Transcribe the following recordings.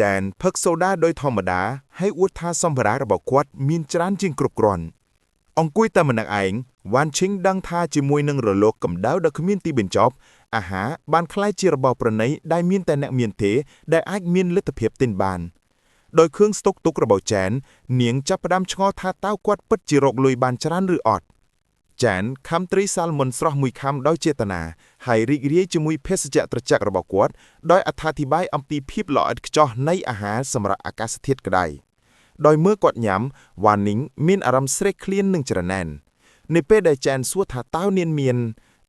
ចានផឹកសូដាដោយធម្មតាហើយអួតថាសម្ភារៈរបស់គាត់មានច្រើនជាងគ្រប់គ្រាន់អង្គុយតែម្នាក់ឯងវ៉ាន់ឈីងដឹងថាជាមួយនឹងរលកកម្ដៅដ៏គ្មានទីបញ្ចប់អាហារបានក្លាយជារបស់ប្រណីដែលមានតែអ្នកមានទេដែលអាចមានលទ្ធភាពទិញបានដោយគ្រឿងស្តុកទុករបស់ចាននាងចាប់ផ្ដើមឆ្ងល់ថាតើគាត់ពិតជារកលុយបានច្រើនឬអត់ចានខំត្រីសាល់មុនស្រស់មួយខាំដោយចេតនាហើយរីករាយជាមួយភេសជ្ជៈត្រជាក់របស់គាត់ដោយអត្ថាធិប្បាយអំពីភាពល្អឥតខ្ចោះនៃអាហារសម្រាប់អាកាសធាតុក្តៅដោយមើលគាត់ញ៉ាំវ៉ានីងមានអារម្មណ៍ស្រេកឃ្លាននិងច្រណែននៅពេលដែលចានសួរថាតើនាងមាន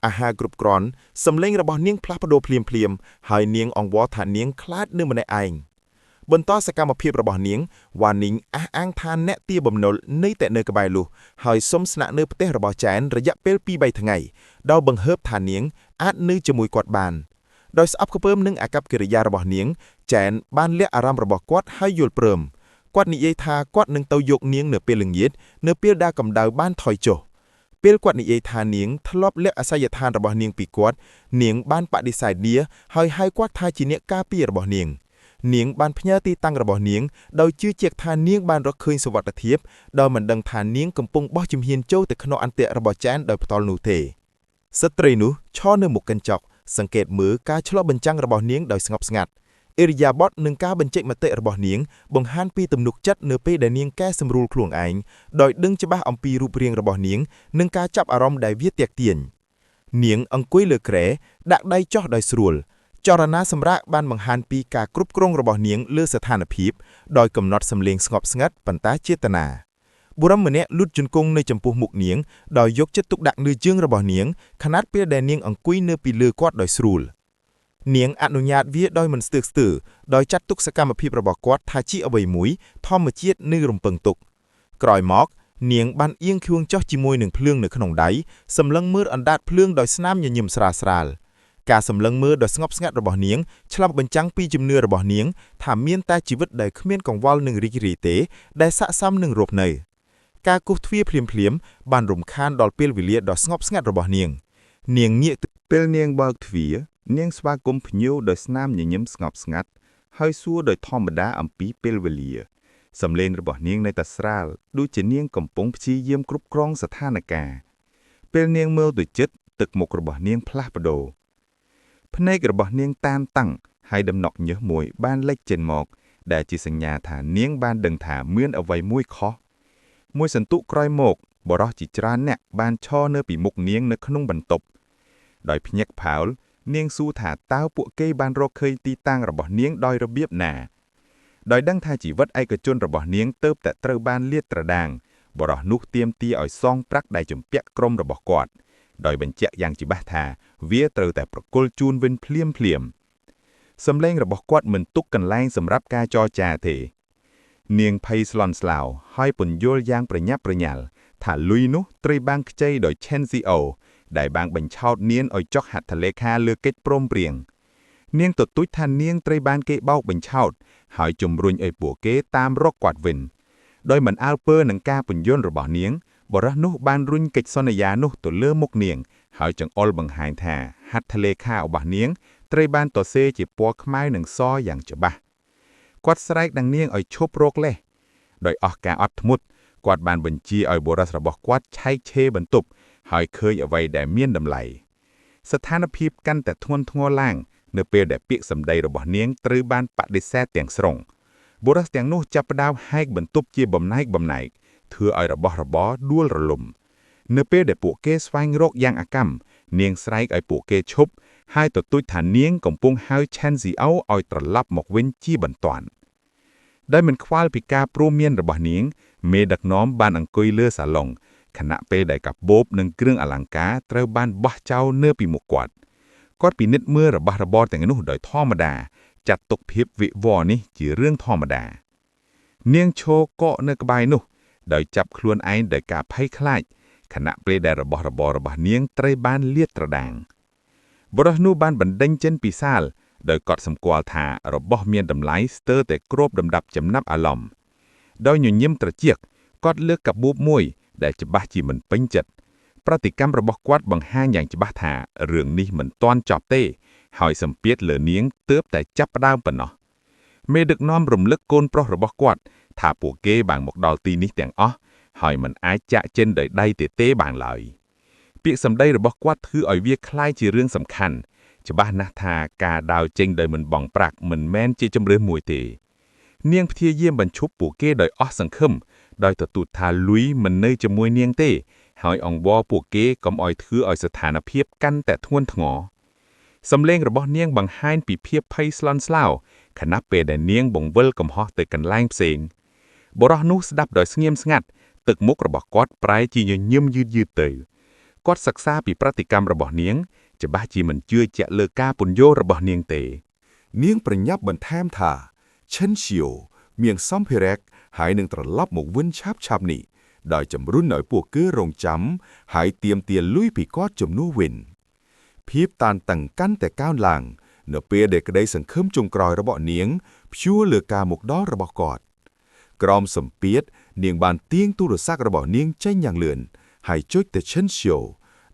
អាហារគ្រប់គ្រាន់សម្លេងរបស់នាងផ្លាស់ប្ដូរភ្លាមហើយនាងអង្វរថានាងខ្លាចនៅម្នាក់ឯងបន្តសកម្មភាពរបស់នាងវ៉ានីងអះអាងថាអ្នកទាបំណុលនៅតែនៅក្បែរលុះហើយសុំស្នាក់នៅផ្ទះរបស់ចានរយៈពេល 2-3 ថ្ងៃដោយបង្ហើបថានាងអាចនៅជាមួយគាត់បានដោយស្អប់ខ្ពើមនឹងអាកប្បកិរិយារបស់នាងចានបានលាក់អារម្មណ៍របស់គាត់ហើយយល់ព្រមគាត់និយាយថាគាត់នឹងទៅយកនាងនៅពេលល្ងាចនៅពេលដែលកម្ដៅបានថយចុះពេលគាត់និយាយថានាងធ្លាប់លាក់អាសយដ្ឋានរបស់នាងពីគាត់នាងបានបដិសេធលាហើយហៅគាត់ថាជាអ្នកការពាររបស់នាងបានផ្ញើទីតាំងរបស់នាងដោយជឿជាក់ថានាងបានរកឃើញសុវត្ថិភាពដោយមិនដឹងថានាងកំពុងបោះជំហានចូលទៅក្នុងអន្ទាក់របស់ចានដោយផ្ទាល់នោះទេស្ត្រីនោះឈរនៅមុខកញ្ចក់សង្កេតមើលការឆ្លុះបញ្ចាំងរបស់នាងដោយស្ងប់ស្ងាត់អិរិយាបថនិងការបញ្ចេញមតិរបស់នាងបង្ហាញពីទំនុកចិត្តនៅពេលដែលនាងកែសម្រួលខ្លួនឯងដោយដឹងច្បាស់អំពីរូបរាងរបស់នាងនិងការចាប់អារម្មណ៍ដែលវាទាក់ទាញនាងអង្គុយលើគ្រែដាក់ដៃចុះដោយស្រួលចលនាសម្រាកបានបង្ហាញពីការគ្រប់គ្រងរបស់នាងលើស្ថានភាពដោយកំណត់សំឡេងស្ងប់ស្ងាត់ប៉ុន្តែចេតនាបុរសម្នាក់លូតជង្គង់នៅចំពោះមុខនាងដោយយកចិត្តទុកដាក់លើជើងរបស់នាងខណៈពេលដែលនាងអង្គុយនៅពីលើគាត់ដោយស្រួលនាងអនុញ្ញាតវាដោយមិនស្ទើរស្ទើរដោយចាត់ទុកសកម្មភាពរបស់គាត់ថាជាអ្វីមួយធម្មជាតិនៅរំពឹងទុកក្រោយមកនាងបានអៀងខ្លួនចុះជាមួយនឹងភ្លើងនៅក្នុងដៃសម្លឹងមើលអណ្ដាតភ្លើងដោយស្នាមញញឹមស្រាលការសម្លឹងមើលដ៏ស្ងប់ស្ងាត់របស់នាងឆ្លុះបញ្ចាំងពីជំនឿរបស់នាងថាមានតែជីវិតដែលគ្មានកង្វល់នឹងរីករាយទេដែលស័ក្តិសមនឹងរស់នៅការគោះទ្វារភ្លាមបានរំខានដល់ពេលវេលាដ៏ស្ងប់ស្ងាត់របស់នាងងាកពេលនាងបើកទ្វារនាងស្វាគមន៍ភ្ញៀវដោយស្នាមញញឹមស្ងប់ស្ងាត់ហើយសួរដោយធម្មតាអំពីពេលវេលាសំឡេងរបស់នាងនៅតែស្រាលដូចជានាងកំពុងព្យាយាមគ្រប់គ្រងស្ថានភាពពេលនាងមើលទៅជិតទឹកមុខរបស់នាងផ្លាស់ប្ដូរភ្នែករបស់នាងតានតឹងហើយដំណក់ញើសមួយបានលេចចេញមកដែលជាសញ្ញាថានាងបានដឹងថាមានអ្វីមួយខុសមួយសន្ទុះក្រោយមកបរិសុទ្ធជាច្រើនអ្នកបានឈរនៅពីមុខនាងនៅក្នុងបន្ទប់ដោយភ្ញាក់ផោលនាងសួរថាតើពួកគេបានរកឃើញទីតាំងរបស់នាងដោយរបៀបណាដោយដឹងថាជីវិតឯកជនរបស់នាងទើបតែត្រូវបានលាតត្រដាងបរិសុទ្ធនោះទាមទារឲ្យសងប្រាក់ដែលជំពាក់ក្រុមរបស់គាត់ដោយបញ្ជាក់យ៉ាងច្បាស់ថាវាត្រូវតែប្រគល់ជូនវិញភ្លាមសំឡេងរបស់គាត់មិនទុកកន្លែងសម្រាប់ការចរចាទេនាងភ័យស្លន់ស្លោហើយពន្យល់យ៉ាងប្រញាប់ប្រញាល់ថាលុយនោះត្រូវបានខ្ចីដោយ Chen CEO ដែលបានបញ្ឆោតនាងឲ្យចុះហត្ថលេខាលើកិច្ចព្រមព្រៀងនាងទទូចថានាងត្រូវបានគេបោកបញ្ឆោតហើយជំរុញឲ្យពួកគេតាមរកគាត់វិញដោយមិនអើពើនឹងការពន្យល់របស់នាងបរិសុទ្ធនោះបានរុញកិច្ចសន្យានោះទៅលើមុខនាងហើយចង្អុលបង្ហាញថាហត្ថលេខារបស់នាងត្រូវបានសរសេរជាពណ៌ខ្មៅនិងសយ៉ាងច្បាស់គាត់ស្រែកដល់នាងឲ្យឈប់រកលេសដោយអស់ការអត់ធ្មត់គាត់បានបញ្ជាឲ្យបុរសរបស់គាត់ឆែកឆេរបន្ទប់ហើយឃើញអ្វីដែលមានតម្លៃស្ថានភាពកាន់តែធ្ងន់ធ្ងរឡើងនៅពេលដែលពាក្យសម្ដីរបស់នាងត្រូវបានបដិសេធទាំងស្រុងបុរសទាំងនោះចាប់ផ្ដើមហែកបន្ទប់ជាបំណែកធ្វើឲ្យរបស់របរដួលរលំនៅពេលដែលពួកគេស្វែងរកយ៉ាងអកម្មនាងស្រែកឲ្យពួកគេឈប់ហើយទទូចថានាងកំពុងហៅ Chen CEO ឲ្យត្រឡប់មកវិញជាបន្ទាន់ដោយមិនខ្វល់ពីការព្រមានរបស់នាងមេដឹកនាំបានអង្គុយលើសាឡុងខណៈពេលដែលកាបូបនិងគ្រឿងអលង្ការត្រូវបានបោះចោលនៅពីមុខគាត់ពិនិត្យមើលរបស់របរទាំងនោះដោយធម្មតាចាត់ទុកភាពវិវរនេះជារឿងធម្មតានាងឈរកកនៅក្បែរនោះដោយចាប់ខ្លួនឯងដោយការភ័យខ្លាចខណៈពេលដែលរបស់របររបស់នាងត្រូវបានលាតត្រដាងបុរសនោះបានបណ្ដេញចេញពីសាលដោយកត់សម្គាល់ថារបស់មានតម្លៃស្ទើរតែគ្របដណ្ដប់ចំណាប់អារម្មណ៍ដោយញញឹមត្រចៀកគាត់លើកកាបូបមួយដែលច្បាស់ជាមិនពេញចិត្តប្រតិកម្មរបស់គាត់បង្ហាញយ៉ាងច្បាស់ថារឿងនេះមិនទាន់ចប់ទេហើយសម្ពាធលើនាងទើបតែចាប់ផ្ដើមប៉ុណ្ណោះ មេដឹកនាំរំលឹកកូនប្រុសរបស់គាត់ថាពួកគេបានមកដល់ទីនេះទាំងអស់ហើយមិនអាចចាក់ចេញដោយដៃទេបានឡើយពាក្យសម្ដីរបស់គាត់ធ្វើឲ្យវាคล้ายជារឿងសំខាន់ច្បាស់ណាស់ថាការដើរចេញដោយមិនបង់ប្រាក់មិនមែនជាជម្រើសមួយទេនាងព្យាយាមបញ្ឈប់ពួកគេដោយអស់សង្ឃឹមដោយទទូចថាលុយមិននៅជាមួយនាងទេហើយអង្វរពួកគេកុំឲ្យធ្វើឲ្យស្ថានភាពកាន់តែធ្ងន់ធ្ងរសំឡេងរបស់នាងបង្ហាញពីភាពភ័យស្លន់ស្លោខណៈពេលដែលនាងបង្វិលកំហុសទៅកន្លែងផ្សេងបុរសនោះស្ដាប់ដោយស្ងៀមស្ងាត់ទឹកមុខរបស់គាត់ប្រែជាញញឹមយឺតទៅគាត់សិក្សាពីប្រតិកម្មរបស់នាងច្បាស់ជាមិនជឿជាក់លើការពន្យល់របស់នាងទេនាងប្រញាប់បន្ថែមថាឈិនឈៀវមានសម្ភារៈហើយនឹងត្រឡប់មកវិញឆាប់នេះដោយជំរុញឲ្យពួកគេរងចាំហើយទាមទារលុយពីគាត់ជំនួសវិញភាពតានតឹងកាន់តែកើនឡើងនៅពេលដែលក្តីសង្ឃឹមចុងក្រោយរបស់នាងព្យួរលើការមកដល់របស់គាត់ក្រោមសម្ពាធនាងបានទាញទូរស័ព្ទរបស់នាងចេញយ៉ាងលឿនហើយចុចទៅឈិនឈៀវ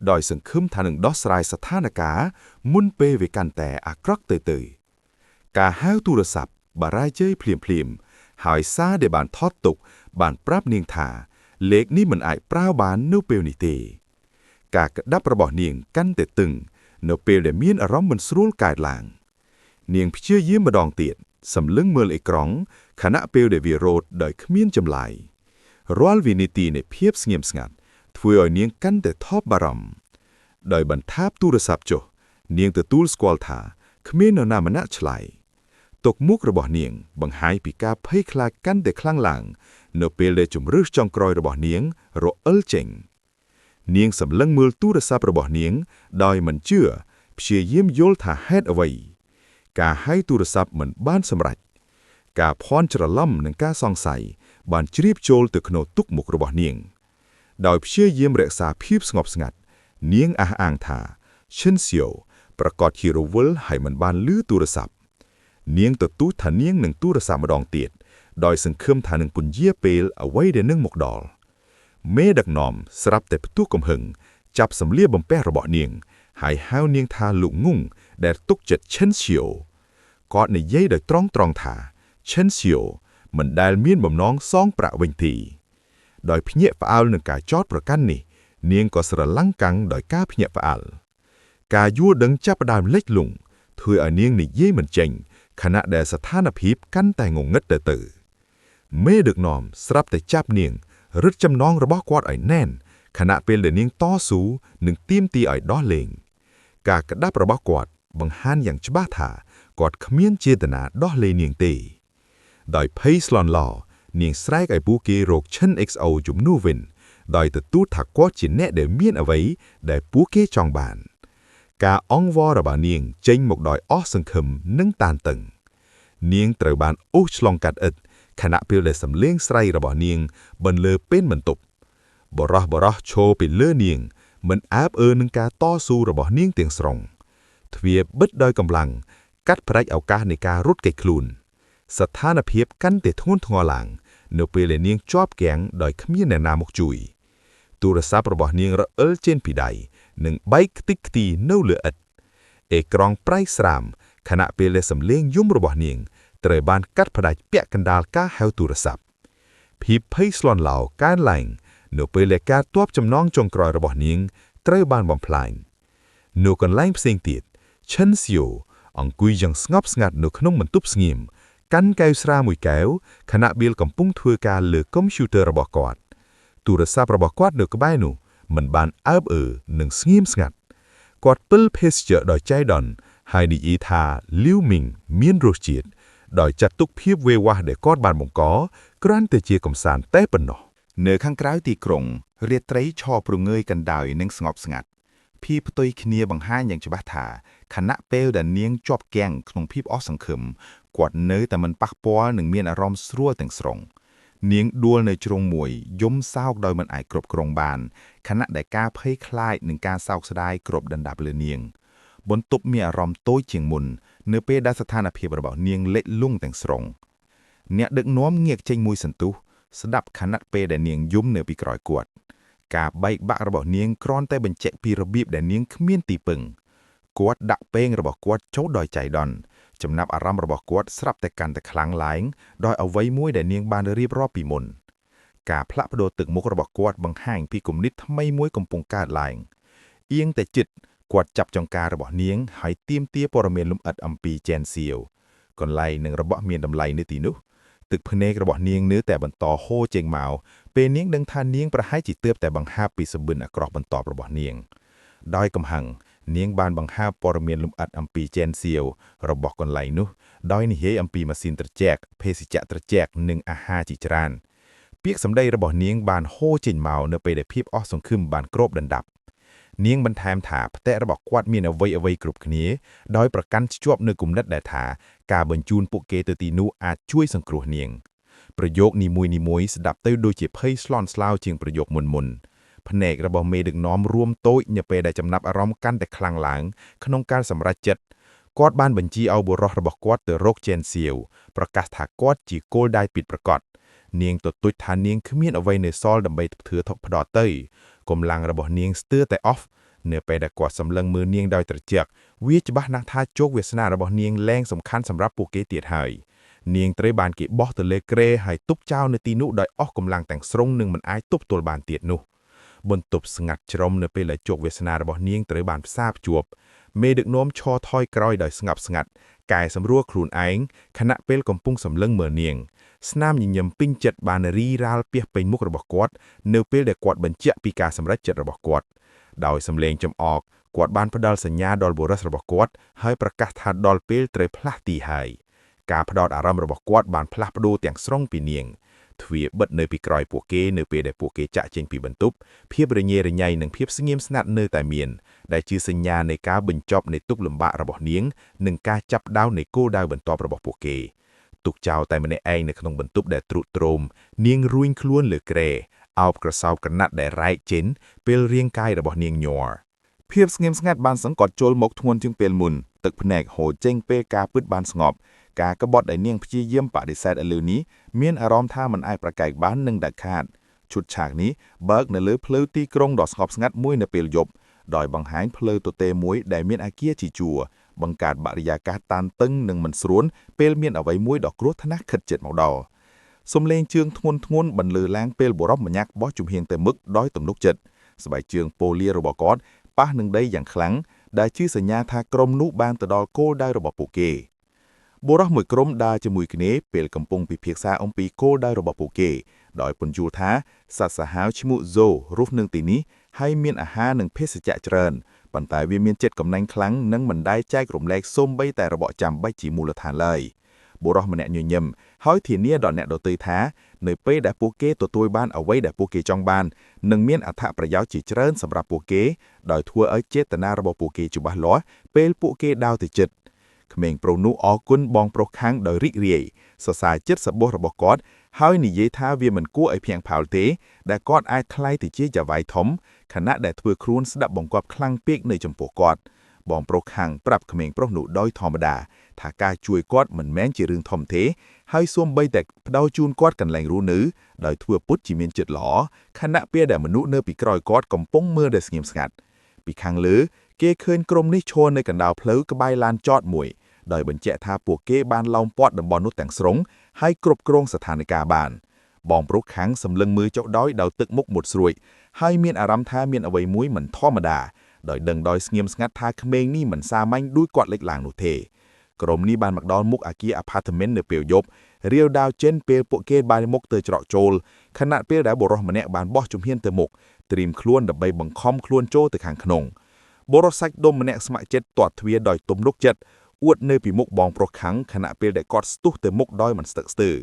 ដោយសង្ឃឹមថានឹងដោះស្រាយស្ថានភាពមុនពេលវាកាន់តែអាក្រក់ទៅការហៅទូរស័ព្ទបារាយជ័យភ្លាមហើយសារដែលបានថតទុកបានប្រាប់នាងថាលេខនេះមិនអាចប្រើបាននៅពេលនេះទេការក្តាប់របស់នាងកាន់តែតឹងនៅពេលដែលមានអារម្មណ៍មិនស្រួលកើតឡើងនាងព្យាយាមម្ដងទៀតសម្លឹងមើលអេក្រង់ខណៈពេលដែលវារត់ដោយគ្មានចម្លើយរាល់វិនាទីនៃភាពស្ងៀមស្ងាត់ធ្វើឲ្យនាងកាន់តែថប់បារម្ភដោយបន្ទាបទូរស័ព្ទចុះនាងទទួលស្គាល់ថាគ្មាននរណាម្នាក់ឆ្លើយទុកមុខរបស់នាងបង្ហាញពីការភ័យខ្លាចកាន់តែខ្លាំងឡើងនៅពេលដែលជំរឿសចុងក្រោយរបស់នាងរអិលចេញនាងសម្លឹងមើលទូរស័ព្ទរបស់នាងដោយមិនជឿព្យាយាមយល់ថាហេតុអ្វីការហៅទូរស័ព្ទមិនបានសម្រេចការភ័ន្តច្រឡំនិងការសង្ស័យបានជ្រាបចូលទៅក្នុងទុកមុខរបស់នាងដោយព្យាយាមរក្សាភាពស្ងប់ស្ងាត់នាងអះអាងថាឈិនសៀវប្រកាសជារវល់ហើយមិនបានឮទូរស័ព្ទនាងទទូចថានាងនឹងទូរស័ព្ទម្ដងទៀតដោយសង្ឃឹមថានឹងពន្យាពេលអ្វីដែលនឹងមកដល់មេដឹកនាំស្រាប់តែផ្ទុះកំហឹងចាប់សម្លៀកបំពាក់របស់នាងហើយហៅនាងថាលោកងុងដែលទុកចិត្តឈិនសៀវគាត់និយាយដោយត្រង់ថាឈិនសៀវមិនដែលមានបំណងសងប្រាក់វិញទេដោយភ្ញាក់ផ្អើលនឹងការចោទប្រកាន់នេះនាងក៏ស្រឡំកាំងដោយការភ្ញាក់ផ្អើលការយល់ដឹងចាប់ផ្ដើមលិចលង់ធ្វើឲ្យនាងនិយាយមិនចេញខណៈដែលស្ថានភាពកាន់តែងងឹតទៅមេដឹកនាំស្រាប់តែចាប់នាងរឹតចំណងរបស់គាត់ឲ្យណែនខណៈពេលដែលនាងតស៊ូនិងទាមទារឲ្យដោះលែងការក្តាប់របស់គាត់បង្ហាញយ៉ាងច្បាស់ថាគាត់គ្មានចេតនាដោះលែងនាងទេដោយភ័យស្លន់ឡនាងស្រែកឲ្យពួកគេរកឈិន XO ជំនួសវិញដោយទទូចថាគាត់ជាអ្នកដែលមានអ្វីដែលពួកគេចង់បានការអង្វររបស់នាងចេញមកដោយអស់សង្ឃឹមនិងតានតឹងនាងត្រូវបានអូសឆ្លងកាត់ឥដ្ឋខណៈពេលដែលសំឡេងស្រែករបស់នាងបន្លឺពេញបន្ទប់បរោះឈរពីលើនាងមិនអើបអើនឹងការតស៊ូរបស់នាងទាំងស្រុងទ្វារបិទដោយកម្លាំងកាត់ផ្តាច់ឱកាសនៃការរត់គេចខ្លួនស្ថានភាពកាន់តែធ្ងន់ធ្ងរឡើងនៅពេលដែលនាងជាប់គាំងដោយគ្មានអ្នកណាមកជួយទូរស័ព្ទរបស់នាងរអិលចេញពីដៃនិងបែកខ្ទេចខ្ទីនៅលើឥដ្ឋអេក្រង់ប្រៃស្រាមខណៈពេលដែលសំឡេងយំរបស់នាងត្រូវបានកាត់ផ្តាច់ពាក់កណ្ដាលការហៅទូរស័ព្ទភាពភ័យស្លន់ឡោកើនឡើងនៅពេលដែលការទ័ពចំណងចុងក្រោយរបស់នាងត្រូវបានបំផ្លាញនៅកន្លែងផ្សេងទៀតឈិនសៀវអង្គុយយ៉ាងស្ងប់ស្ងាត់នៅក្នុងបន្ទប់ស្ងៀមកាន់កែវស្រាមួយកែវខណៈបៀលកំពុងធ្វើការលើកុំព្យូទ័ររបស់គាត់ទូរស័ព្ទរបស់គាត់នៅក្បែរនោះមិនបានអើបអើនិងស្ងៀមស្ងាត់គាត់ពិលភេសជ្ជៈដោយចៃដន្យហើយនិយាយថាលីវមីងមានរសជាតិដោយចាត់ទុកភាពវេវាស់ដែលគាត់បានបង្កគ្រាន់តែជាកំសាន្តតែប៉ុណ្ណោះនៅខាងក្រៅទីក្រុងរាត្រីឈរព្រងើយកណ្ដាលនិងស្ងប់ស្ងាត់ភាពផ្ទុយគ្នាបង្ហាញយ៉ាងច្បាស់ថាខណៈពេលដែលនាងជាប់គាំងក្នុងភាពអស់សង្ឃឹមគាត់នៅតែមិនប៉ះពាល់នឹងមានអារម្មណ៍ស្រួលទាំងស្រុងនាងដួលនៅជ្រុងមួយយំសោកដោយមិនអាចគ្រប់គ្រងបានខណៈដែលការភ័យខ្លាចនិងការសោកស្ដាយគ្របដណ្ដប់លើនាងបន្ទប់មានអារម្មណ៍តូចជាងមុននៅពេលដែលស្ថានភាពរបស់នាងលិចលង់ទាំងស្រុងអ្នកដឹកនាំងាកចេញមួយសន្ទុះស្ដាប់ខណៈពេលដែលនាងយំនៅពីក្រោយគាត់ការបែកបាក់របស់នាងគ្រាន់តែបញ្ជាក់ពីរបៀបដែលនាងគ្មានទីពឹងគាត់ដាក់ពេងរបស់គាត់ចូលដោយចៃដន្យ ចំណាប់អារម្មណ៍របស់គាត់ស្រាប់តែកាន់តែខ្លាំងឡើងដោយអ្វីមួយដែលនាងបានរៀបរាប់ពីមុនការផ្លាក់ប្ដូរទឹកមុខរបស់គាត់បង្ហាញពីគំនិតថ្មីមួយកំពុងកើតឡើងអៀងតែចិត្តគាត់ចាប់ចង្ការរបស់នាងហើយទាមទារព័ត៌មានលម្អិតអំពីជេនសៀវកន្លែងនិងរបស់មានតម្លៃនៅទីនោះទឹកភ្នែករបស់នាងនៅតែបន្តហូរចេញមកពេលនាងដឹងថានាងប្រហែលជាទើបតែបង្ហើបពីសម្បិនអាក្រក់បន្ទាប់របស់នាងដោយកំហឹងនាងបានបង្ហើបព័ត៌មានលម្អិតអំពីជេនសៀវរបស់កន្លែងនោះដោយនិយាយអំពីម៉ាស៊ីនត្រជាក់ភេសជ្ជៈត្រជាក់និងអាហារជាច្រើនពាក្យសម្ដីរបស់នាងបានហូរចេញមកនៅពេលដែលភាពអស់សង្ឃឹមបានគ្របដណ្ដប់នាងបន្ថែមថាផ្ទះរបស់គាត់មានអ្វីៗគ្រប់គ្នាដោយប្រកាន់ខ្ជាប់នូវគំនិតដែលថាការបញ្ជូនពួកគេទៅទីនោះអាចជួយសង្គ្រោះនាងប្រយោគនីមួយៗស្ដាប់ទៅដូចជាភ័យស្លន់ស្លោជាងប្រយោគមុនភ្នែករបស់មេដឹកនាំរួមតូចនៅពេលដែលចំណាប់អារម្មណ៍កាន់តែខ្លាំងឡើងក្នុងការសម្រេចចិត្តគាត់បានបញ្ជាឲ្យបុរសរបស់គាត់ទៅរកជេនសៀវប្រកាសថាគាត់ជាគោលដៅពិតប្រាកដនាងទទូចថានាងគ្មានអ្វីនៅសល់ដើម្បីធ្វើធប់ផ្ដោតទៅកម្លាំងរបស់នាងស្ទើរតែ off នៅពេលដែលគាត់សម្លឹងមើលនាងដោយត្រជាក់វាច្បាស់ណាស់ថាជោគវាសនារបស់នាងលែងសំខាន់សម្រាប់ពួកគេទៀតហើយនាងត្រូវបានគេបោះទៅលើគ្រែហើយទប់ចោលនៅទីនោះដោយអស់កម្លាំងទាំងស្រុងនិងមិនអាចទប់ទល់បានទៀតនោះបន្ទប់ស្ងាត់ជ្រុំនៅពេលដែលជោគវាសនារបស់នាងត្រូវបានផ្សារភ្ជាប់មេដឹកនាំឈរថយក្រោយដោយស្ងប់ស្ងាត់កែសម្រួលខ្លួនឯងខណៈពេលកំពុងសម្លឹងមើលនាងស្នាមញញឹមពេញចិត្តបានរីរាលពាសពេញមុខរបស់គាត់នៅពេលដែលគាត់បញ្ជាក់ពីការសម្រេចចិត្តរបស់គាត់ដោយសម្លេងចំអកគាត់បានផ្ដល់សញ្ញាដល់បុរសរបស់គាត់ហើយប្រកាសថាដល់ពេលត្រូវផ្លាស់ទីហើយការផ្ដោតអារម្មណ៍របស់គាត់បានផ្លាស់ប្ដូរទាំងស្រុងពីនាងទ្វារបិទនៅពីក្រោយពួកគេនៅពេលដែលពួកគេចាក់ចេញពីបន្ទប់ភាពរញ៉េរញ៉ៃនិងភាពស្ងៀមស្ងាត់នៅតែមានដែលជាសញ្ញានៃការបញ្ចប់នៃទុក្ខលំបាករបស់នាងនិងការចាប់ផ្ដើមនៃគោលដៅបន្ទាប់របស់ពួកគេទុកចោលតែម្នាក់ឯងនៅក្នុងបន្ទប់ដែលទ្រុឌទ្រោមនាងរួញខ្លួនលើគ្រែអោបក្រសោបក្រណាត់ដែលរែកចេញពេលរាងកាយរបស់នាងញ័រភាពស្ងៀមស្ងាត់បានសង្កត់ចូលមកធ្ងន់ជាងពេលមុនទឹកភ្នែកហូរចេញពេលការពិតបានស្ងប់ការក្បត់ដែលនាងព្យាយាមបដិសេធឥឡូវនេះមានអារម្មណ៍ថាមិនអាចប្រកែកបាននឹងដាច់ខាតឈុតឆាកនេះបើកនៅលើផ្លូវទីក្រុងដ៏ស្ងប់ស្ងាត់មួយនៅពេលយប់ដោយបង្ហាញផ្លូវទទេមួយដែលមានអាគារជាជួរបង្កើតបរិយាកាសតានតឹងនិងមិនស្រួលពេលមានអ្វីមួយដ៏គ្រោះថ្នាក់ខិតជិតមកដល់សំឡេងជើងធ្ងន់ធ្ងរបន្លឺឡើងពេលបុរសម្ញាក់បោះជំហៀងទៅមុខដោយទំនុកចិត្តស្បែកជើងប៉ូលារបស់គាត់ប៉ះនឹងដីយ៉ាងខ្លាំងដែលជាសញ្ញាថាក្រុមនោះបានទៅដល់គោលដៅរបស់ពួកគេបុរសមួយក្រុមដើរជាមួយគ្នាពេលកំពុងពិភាក្សាអំពីគោលដៅរបស់ពួកគេដោយពន្យល់ថាសត្វសាហាវឈ្មោះ Zo រស់នៅទីនេះហើយមានអាហារនិងភេសជ្ជៈច្រើនប៉ុន្តែវាមានចិត្តកំណាញ់ខ្លាំងនិងមិនដែលចែករំលែកសូម្បីតែរបស់ចាំបាច់ជាមូលដ្ឋានឡើយបុរសម្នាក់ញញឹមហើយធានាដល់អ្នកដទៃថានៅពេលដែលពួកគេទទួលបានអ្វីដែលពួកគេចង់បាននឹងមានអត្ថប្រយោជន៍ជាច្រើនសម្រាប់ពួកគេដោយធ្វើឲ្យចេតនារបស់ពួកគេច្បាស់លាស់ពេលពួកគេដើរទៅជិតក្មេងប្រុសនោះអរគុណបងប្រុសខាងដោយរីករាយសរសើរចិត្តសបោះរបស់គាត់ហើយនិយាយថាវាមិនគួរឲ្យភ័យផោលទេដែលគាត់អាចថ្លៃទៅជាចៅហ្វាយធំខណៈដែលធ្វើខ្លួនស្ដាប់បង្គាប់ខ្លាំងពេកនៅចំពោះគាត់បងប្រុសខាងប្រាប់ក្មេងប្រុសនោះដោយធម្មតាថាការជួយគាត់មិនមែនជារឿងធំទេហើយសូម្បីតែផ្ដល់ជូនគាត់កន្លែងរស់នៅដោយធ្វើពុតជាមានចិត្តល្អខណៈពេលដែលមនុស្សនៅពីក្រោយគាត់កំពុងមើលដែលស្ងៀមស្ងាត់ពីខាងលើគេឃើញក្រុមនេះឈរនៅកណ្ដាលផ្លូវក្បែរឡានចតមួយដោយបញ្ជាក់ថាពួកគេបានឡោមព័ទ្ធតំបន់នោះទាំងស្រុងហើយគ្រប់គ្រងស្ថានភាពបានបងប្រុសខាងសម្លឹងមើលចុះដោយទឹកមុខមុតស្រួយហើយមានអារម្មណ៍ថាមានអ្វីមួយមិនធម្មតាដោយដឹងដោយស្ងៀមស្ងាត់ថាក្មេងនេះមិនសាមញ្ញដូចគាត់លេចឡើងនោះទេក្រុមនេះបានមកដល់មុខអគារអាផាតមិននៅពេលយប់រាវដាវចេញពេលពួកគេបានមុខទៅច្រកចូលខណៈពេលដែលបុរសម្នាក់បានបោះជំហានទៅមុខត្រៀមខ្លួនដើម្បីបង្ខំខ្លួនចូលទៅខាងក្នុងបុរសសាច់ដុំម្នាក់ស្ម័គ្រចិត្តទាត់ទ្វារដោយទំនុកចិត្តអួតនៅពីមុខបងប្រុសខាងខណៈពេលដែលគាត់ស្ទុះទៅមុខដោយមិនស្ទឹកស្ទើរ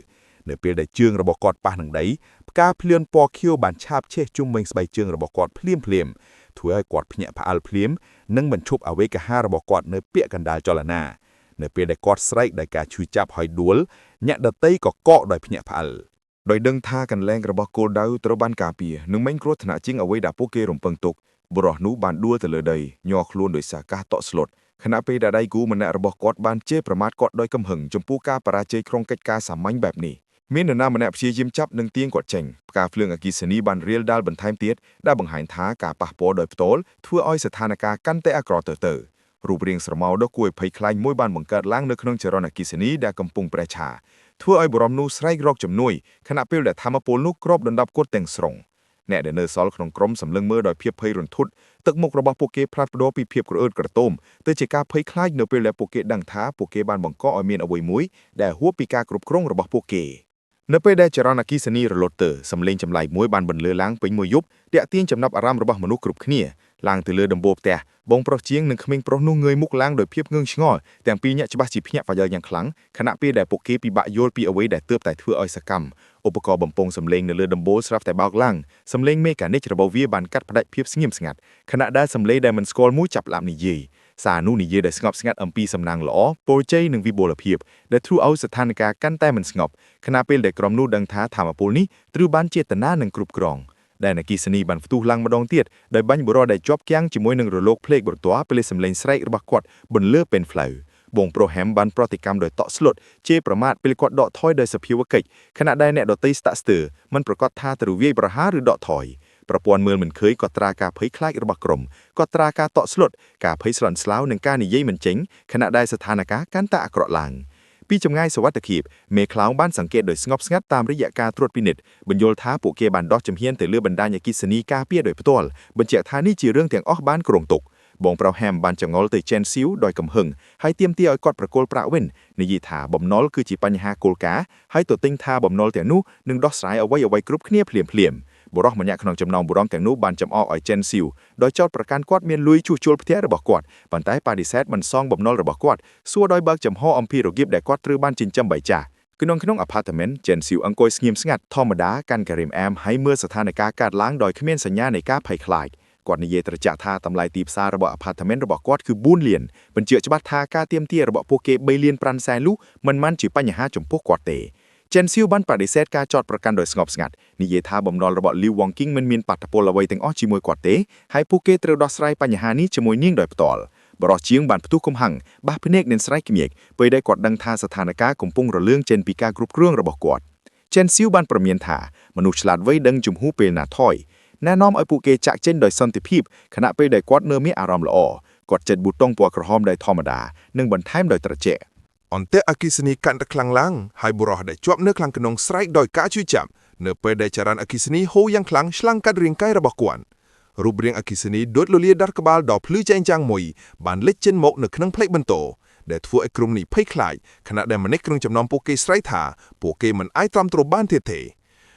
នៅពេលដែលជើងរបស់គាត់ប៉ះនឹងដីផ្កាភ្លៀនពណ៌ខៀវបានឆាបឆេះជុំវិញស្បែកជើងរបស់គាត់ភ្លាមធ្វើឲ្យគាត់ភ្ញាក់ផ្អើលភ្លាមនិងបញ្ឈប់អវេកហារបស់គាត់នៅពាក់កណ្ដាលចលនានៅពេលដែលគាត់ស្រែកដោយការឈឺចាប់ហើយដួលអ្នកដតីក៏កកដោយភ្ញាក់ផ្អើលដោយដឹងថាកន្លែងរបស់គោលដៅត្រូវបានការពារនិងមិនគ្រោះថ្នាក់ជាងអ្វីដែលពួកគេរំពឹងទុកបុរសនោះបានដួលទៅលើដីញ័រខ្លួនដោយសារការតក់ស្លុតខណៈពេលដែលដៃគូម្នាក់របស់គាត់បានជេរប្រមាថគាត់ដោយកំហឹងចំពោះការបរាជ័យក្នុងកិច្ចការសាមញ្ញបែបនេះមាននរណាម្នាក់ព្យាយាមចាប់និងទាញគាត់ចេញផ្កាភ្លើងអគ្គិសនីបានរាលដាលបន្ថែមទៀតដែលបង្ហាញថាការប៉ះពាល់ដោយផ្ទាល់ធ្វើឲ្យស្ថានភាពកាន់តែអាក្រក់ទៅ រូបរាងស្រមោលដ៏គួរឲ្យភ័យខ្លាចមួយបានបង្កើតឡើងនៅក្នុងចរន្តអគ្គិសនីដែលកំពុងប្រែឆាធ្វើឲ្យបរមនោះស្រែករកជំនួយខណៈពេលដែលធម្មពលនោះគ្របដណ្ដប់គាត់ទាំងស្រុងអ្នកដែលនៅសល់ក្នុងក្រុមសម្លឹងមើលដោយភាពភ័យរន្ធត់ទឹកមុខរបស់ពួកគេផ្លាស់ប្ដូរពីភាពក្រអឺតក្រទមទៅជាការភ័យខ្លាចនៅពេលដែលពួកគេដឹងថាពួកគេបានបង្កឲ្យមានអ្វីមួយដែលហួសពីការគ្រប់គ្រងរបស់ពួកគេនៅពេលដែលចរន្តអគ្គិសនីរលត់ទៅសំឡេងចម្លែកមួយបានបន្លឺឡើងពេញមួយយប់ទាក់ទាញចំណាប់អារម្មណ៍របស់មនុស្សគ្រប់គ្នាឡើងទៅលើដំបូលផ្ទះបងប្រុសជាងនិងក្មេងប្រុសនោះងើយមុខឡើងដោយភាពងឿងឆ្ងល់ទាំងពីរញាក់ច្បាស់ជាភ្ញាក់ផ្អើលយ៉ាងខ្លាំងខណៈពេលដែលពួកគេពិបាកយល់ពីអ្វីដែលទើបតែធ្វើឲ្យសកម្មឧបករណ៍បំពងសំឡេងនៅលើដំបូលស្រាប់តែបោកឡើងសំឡេងមេកានិករបស់វាបានកាត់ផ្ដាច់ភាពស្ងៀមស្ងាត់ខណៈដែលសំឡេងដែលមិនស្គាល់មួយចាប់ផ្ដើមនិយាយសារនោះនិយាយដោយស្ងប់ស្ងាត់អំពីសំណាងល្អពរជ័យនិងវិបុលភាពដែលធ្វើឲ្យស្ថានភាពកាន់តែមិនស្ងប់ខណៈពេលដែលក្រុមនោះដឹងថាធម្មពលនេះត្រូវបានចេតនានិងគ្រប់គ្រងដែលអគ្គិសនីបានផ្ទុះឡើងម្ដងទៀតដោយបាញ់បុរសដែលជាប់គាំងជាមួយនឹងរលកភ្លេកបន្ទាស់ពេលសំឡេងស្រែករបស់គាត់បន្លឺពេញផ្លូវបងប្រុសហែមបានប្រតិកម្មដោយតក់ស្លុតជេរប្រមាថពេលគាត់ដកថយដោយសភាវកិច្ចខណៈដែលអ្នកដទៃស្តាក់ស្ទើរមិនប្រកាសថាត្រូវវាយប្រហារឬដកថយប្រព័ន្ធមើលមិនឃើញក៏ត្រាការភ័យខ្លាចរបស់ក្រុមក៏ត្រាការតក់ស្លុតការភ័យស្លន់ស្លោនិងការនិយាយមិនចេញខណៈដែលស្ថានភាពកាន់តែអាក្រក់ឡើងពីចម្ងាយសវត្ថិភាពមេខ្លោងបានសង្កេតដោយស្ងប់ស្ងាត់តាមរយៈការត្រួតពិនិត្យបញ្យល់ថាពួកគេបានដោះជំហានទៅលើបណ្ដាញអគ្គិសនីការពារដោយផ្ទាល់បញ្ជាក់ថានេះជារឿងទាំងអស់បានគ្រោងទុកបងប្រុសហែមបានចងល់ទៅជេនស៊ីវដោយកំហឹងហើយទាមទារឲ្យគាត់ប្រគល់ប្រាក់វិញនិយាយថាបំណុលគឺជាបញ្ហាគោលការណ៍ហើយទទិញថាបំណុលទាំងនោះនឹងដោះស្រាយអ្វីៗគ្រប់គ្នាភ្លាមបុរសម្នាក់ក្នុងចំណោមបុរសទាំងនោះបានចំអកឲ្យជេនស៊ីវដោយចោទប្រកាន់គាត់មានលួយជួសជុលផ្ទះរបស់គាត់ប៉ុន្តែបដិសេធមិនសងបំណុលរបស់គាត់សួរដោយបើកចំហអំពីរបៀបដែលគាត់ត្រូវបានចិញ្ចឹមបីចាស់ក្នុងអាផាតមិនជេនស៊ីវអង្គុយស្ងៀមស្ងាត់ធម្មតាកាន់ការីមអាមហើយមើលស្ថានភាពកើតឡើងដោយគ្មានសញ្ញានៃការភ័យខ្លាចគាត់និយាយត្រជាក់ថាតម្លៃទីផ្សាររបស់អាផាតមិនរបស់គាត់គឺ4លានបញ្ជាក់ច្បាស់ថាការទាមទាររបស់ពួកគេ3លាន5សែនលុះមិនមែនជាបញ្ហាចំពោះគាត់ទេជេនស៊ីវបានបដិសេធការចោទប្រកាន់ដោយស្ងប់ស្ងាត់និយាយថាបំណុលរបស់លីវវ៉ងគីងមិនមានបាតុពលអ្វីទាំងអស់ជាមួយគាត់ទេហើយពួកគេត្រូវដោះស្រាយបញ្ហានេះជាមួយនាងដោយផ្ទាល់បរិសជាងបានផ្ទុះកំហឹងបះភ្នែកនឹងស្រែកក្ងៀកពេលដែលគាត់ដឹងថាស្ថានភាពកំពុងរលឿងចេញពីការគ្រប់គ្រងរបស់គាត់ជេនស៊ីវបានប្រមានថាមនុស្សឆ្លាតវៃដឹងជំហរពេលណាថយណែនាំឲ្យពួកគេចាក់ចេញដោយសន្តិភាពខណៈពេលដែលគាត់នៅមានអារម្មណ៍ល្អគាត់ចុចប៊ូតុងពណ៌ក្រហមដោយធម្មតានិងបន្ថែមដោយត្រជាក់អន្ទាក់អគ្គិសនីកាន់តែខ្លាំងឡើងហើយបុរសដែលជាប់នៅខាងក្នុងស្រែកដោយការជួយចាប់នៅពេលដែលចរន្តអគ្គិសនីហូរយ៉ាងខ្លាំងឆ្លងកាត់រាងកាយរបស់គាត់រូបរាងអគ្គិសនីដូចលលាដុតក្បាលដ៏ភ្លឺចែងចាំងមួយបានលេចចេញមកនៅក្នុងផ្លេកបន្ទោដែលធ្វើឲ្យក្រុមនេះភ័យខ្លាចខណៈដែលម្នាក់ក្នុងចំណោមពួកគេស្រែកថាពួកគេមិនអាចទ្រាំទ្របានទៀតទេ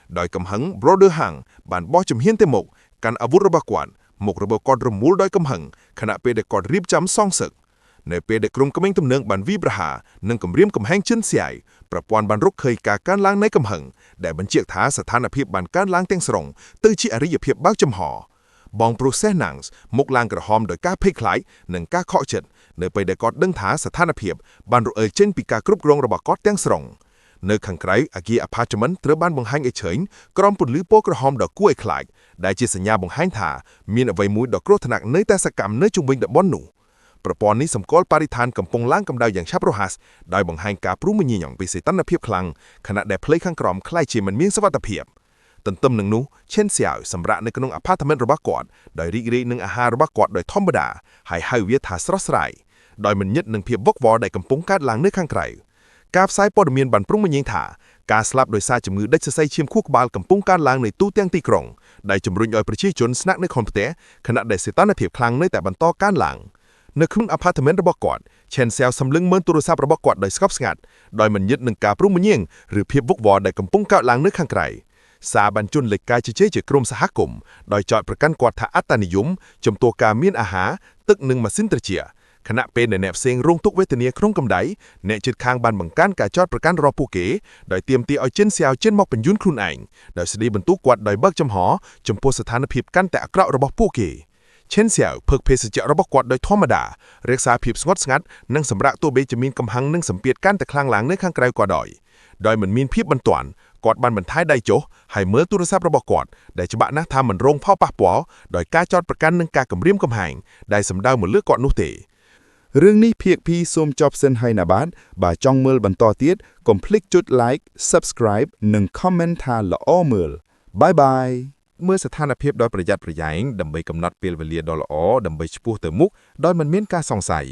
ដោយកំហឹង Brother Hang បានបោះជំហានទៅមុខកាន់អាវុធរបស់គាត់មុខរបស់គាត់រមូលដោយកំហឹងខណៈពេលដែលគាត់រៀបចំសងសឹកនៅពេលដែលក្រុមក្មេងទំនើងបានវាយប្រហារនិងគំរាមកំហែងជិនសៀយប្រព័ន្ធបានរកឃើញការកើនឡើងនៃកំហឹងដែលបញ្ជាក់ថាស្ថានភាពបានកើនឡើងទាំងស្រុងទៅជាអរិយភាពបើកចំហបងប្រុសសេះណាំងមុខឡើងក្រហមដោយការភ័យខ្លាចនិងការខកចិត្តនៅពេលដែលគាត់ដឹងថាស្ថានភាពបានរអិលចេញពីការគ្រប់គ្រងរបស់គាត់ទាំងស្រុងនៅខាងក្រៅអគារអាផាតមិនត្រូវបានបង្ហាញឲ្យឃើញក្រោមពន្លឺពណ៌ក្រហមដ៏គួរឲ្យខ្លាចដែលជាសញ្ញាបង្ហាញថាមានអ្វីមួយដ៏គ្រោះថ្នាក់នៅតែសកម្មនៅជុំវិញតំបន់នោះប្រព័ន្ធនេះសម្គាល់បរិស្ថានកំពុងឡើងកម្ដៅយ៉ាងឆាប់រហ័សដោយបង្ហាញការព្រុំញញងពីសីតុណ្ហភាពខ្លាំងខណៈដែលផ្លូវខាងក្រោមក្លាយជាមិនមានសុវត្ថិភាពទន្ទឹមនឹងនោះឈិនសៀវសម្រាប់នៅក្នុងអាផាតមិនរបស់គាត់ដោយរីករាយនឹងអាហាររបស់គាត់ដោយធម្មតាហើយហៅវាថាស្រស់ស្រាយដោយមិនញឹកនឹងភាពវឹកវរដែលកំពុងកើតឡើងនៅខាងក្រៅការផ្សាយព័ត៌មានបានព្រុំញញថាការស្លាប់ដោយសារជំងឺដាច់សរសៃឈាមខួរក្បាលកំពុងកើនឡើងនៅទូទាំងទីក្រុងដែលជំរុញឲ្យប្រជាជនស្នាក់នៅក្នុងផ្ទះខណៈដែលសីតុណ្ហភាពខ្លាំងនៅតែបន្តកើនឡើងនៅក្នុងអាផាតមិនរបស់គាត់ឈិនសៀវសម្លឹងមើលទូរស័ព្ទរបស់គាត់ដោយស្ងប់ស្ងាត់ដោយមិនញឹកនឹងការព្រុំញញឬភាពវឹកវរដែលកំពុងកើតឡើងនៅខាងក្រៅសារបញ្ជូនលេខការជជែកជាក្រុមសហគមន៍ដោយចោទប្រកាន់គាត់ថាអត្តនិយមជំទាស់ការមានអាហារទឹកនិងម៉ាស៊ីនត្រជាក់ខណៈពេលអ្នកផ្សេងរងទុក្ខវេទនាក្នុងកម្ដៅអ្នកជិតខាងបានបង្កើនការចោទប្រកាន់របស់ពួកគេដោយទាមទារឲ្យជិនសៀវជិនមកបញ្យួនខ្លួនឯងដោយស្ដីបន្ទោសគាត់ដោយបើកចំហចំពោះស្ថានភាពកាន់តែអាក្រក់របស់ពួកគេឈិនសៀវភឹកភេសជ្ជៈរបស់គាត់ដោយធម្មតារក្សាភាពស្ងប់ស្ងាត់និងសម្រាប់ទោះបីជាមានកំហឹងនិងសម្ពាធកាន់តែខ្លាំងឡើងនៅខាងក្រៅក៏ដោយមិនមានភាពបន្ទាន់គាត់បានបន្ថយដៃចុះហើយមើលទូរស័ព្ទរបស់គាត់ដែលច្បាស់ណាស់ថាមិនរងផលប៉ះពាល់ដោយការចោទប្រកាន់និងការគំរាមកំហែងដែលសម្ដៅមកលើគាត់នោះទេរឿងនេះភាគពីសូមចប់សិនហើយណាបាទបើចង់មើលបន្តទៀតកុំភ្លេចចុច like subscribe និង comment ថាល្អមើល Bye bye មើលស្ថានភាពដោយប្រយ័ត្នប្រយែងដើម្បីកំណត់ពេលវេលាដ៏ល្អដើម្បីឆ្ពោះទៅមុខដោយមិនមានការសង្ស័យ